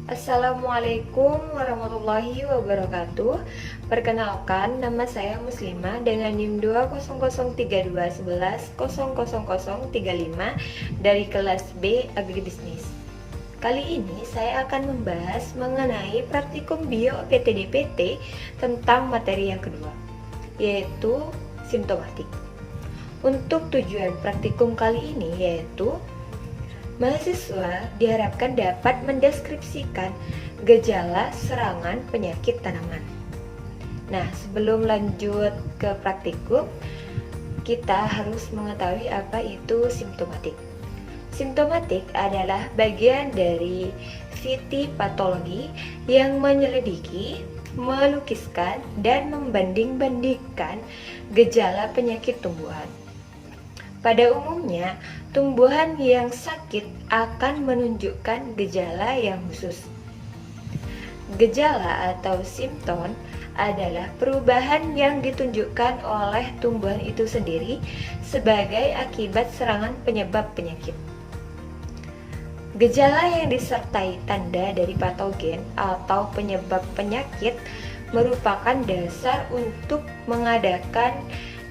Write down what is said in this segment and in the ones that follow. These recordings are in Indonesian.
Assalamualaikum warahmatullahi wabarakatuh. Perkenalkan, nama saya Muslimah dengan NIM 2003211000035 dari kelas B Agribisnis. Kali ini saya akan membahas mengenai praktikum bio PTDPT tentang materi yang kedua, yaitu simptomatik. Untuk tujuan praktikum kali ini yaitu mahasiswa diharapkan dapat mendeskripsikan gejala serangan penyakit tanaman. Nah, sebelum lanjut ke praktikum, kita harus mengetahui apa itu simptomatik. Simptomatik adalah bagian dari fitopatologi yang menyelidiki, melukiskan, dan membanding-bandingkan gejala penyakit tumbuhan. Pada umumnya, tumbuhan yang sakit akan menunjukkan gejala yang khusus. Gejala atau simptom adalah perubahan yang ditunjukkan oleh tumbuhan itu sendiri sebagai akibat serangan penyebab penyakit. Gejala yang disertai tanda dari patogen atau penyebab penyakit merupakan dasar untuk mengadakan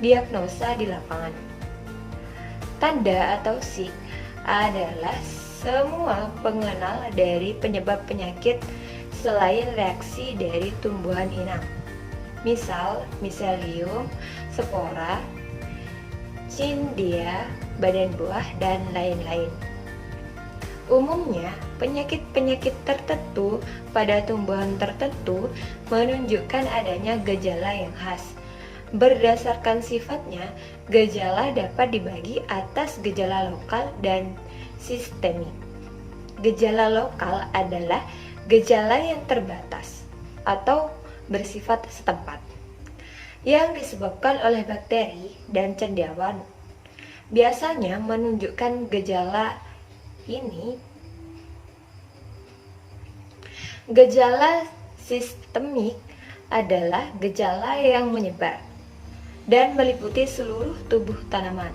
diagnosa di lapangan. Tanda atau SIG adalah semua pengenal dari penyebab penyakit selain reaksi dari tumbuhan inang. Misal, miselium, spora, cindia, badan buah, dan lain-lain. Umumnya, penyakit-penyakit tertentu pada tumbuhan tertentu menunjukkan adanya gejala yang khas. Berdasarkan sifatnya, gejala dapat dibagi atas gejala lokal dan sistemik. Gejala lokal adalah gejala yang terbatas atau bersifat setempat, yang disebabkan oleh bakteri dan cendawan. Biasanya menunjukkan gejala ini. Gejala sistemik adalah gejala yang menyebar dan meliputi seluruh tubuh tanaman,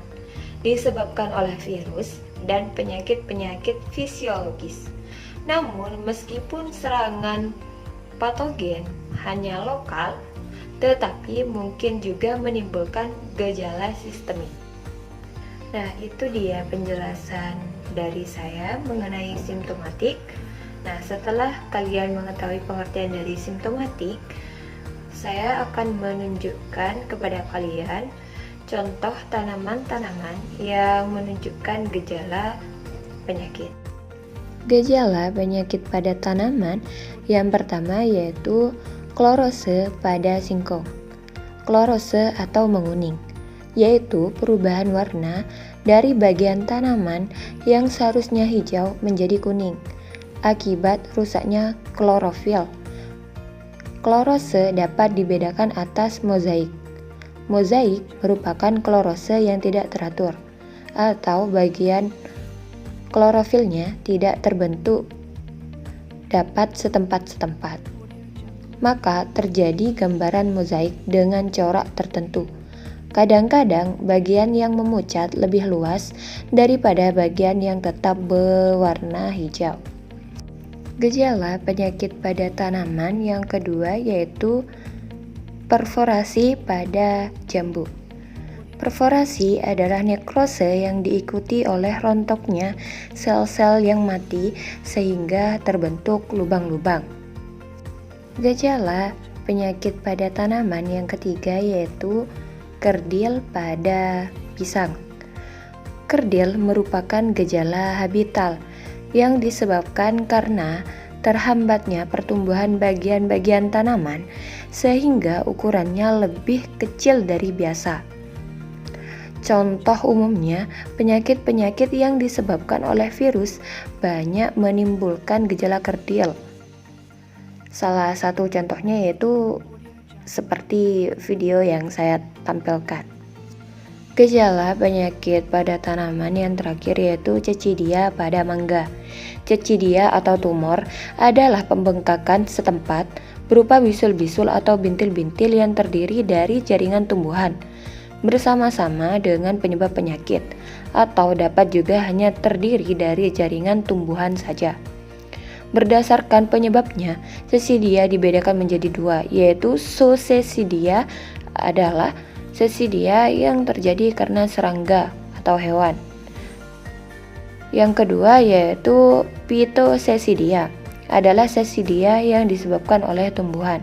disebabkan oleh virus dan penyakit-penyakit fisiologis. Namun, meskipun serangan patogen hanya lokal, tetapi mungkin juga menimbulkan gejala sistemik. Nah, itu dia penjelasan dari saya mengenai simptomatik. Nah, setelah kalian mengetahui pengertian dari simptomatik, saya akan menunjukkan kepada kalian contoh tanaman-tanaman yang menunjukkan gejala penyakit. Gejala penyakit pada tanaman yang pertama yaitu klorose pada singkong. Klorose atau menguning, yaitu perubahan warna dari bagian tanaman yang seharusnya hijau menjadi kuning akibat rusaknya klorofil. Klorose dapat dibedakan atas mozaik. Mozaik merupakan klorose yang tidak teratur atau bagian klorofilnya tidak terbentuk dapat setempat-setempat. Maka terjadi gambaran mozaik dengan corak tertentu. Kadang-kadang bagian yang memucat lebih luas daripada bagian yang tetap berwarna hijau. Gejala penyakit pada tanaman yang kedua yaitu perforasi pada jambu. Perforasi adalah nekrose yang diikuti oleh rontoknya sel-sel yang mati sehingga terbentuk lubang-lubang. Gejala penyakit pada tanaman yang ketiga yaitu kerdil pada pisang. Kerdil merupakan gejala habitat yang disebabkan karena terhambatnya pertumbuhan bagian-bagian tanaman sehingga ukurannya lebih kecil dari biasa. Contoh umumnya, penyakit-penyakit yang disebabkan oleh virus banyak menimbulkan gejala kerdil. Salah satu contohnya yaitu seperti video yang saya tampilkan. Gejala penyakit pada tanaman yang terakhir yaitu cecidia pada mangga. Cecidia atau tumor adalah pembengkakan setempat berupa bisul-bisul atau bintil-bintil yang terdiri dari jaringan tumbuhan bersama-sama dengan penyebab penyakit, atau dapat juga hanya terdiri dari jaringan tumbuhan saja. Berdasarkan penyebabnya, sesidia dibedakan menjadi dua, yaitu zoosesidia adalah sesidia yang terjadi karena serangga atau hewan. Yang kedua yaitu Phytosesidia adalah sesidia yang disebabkan oleh tumbuhan.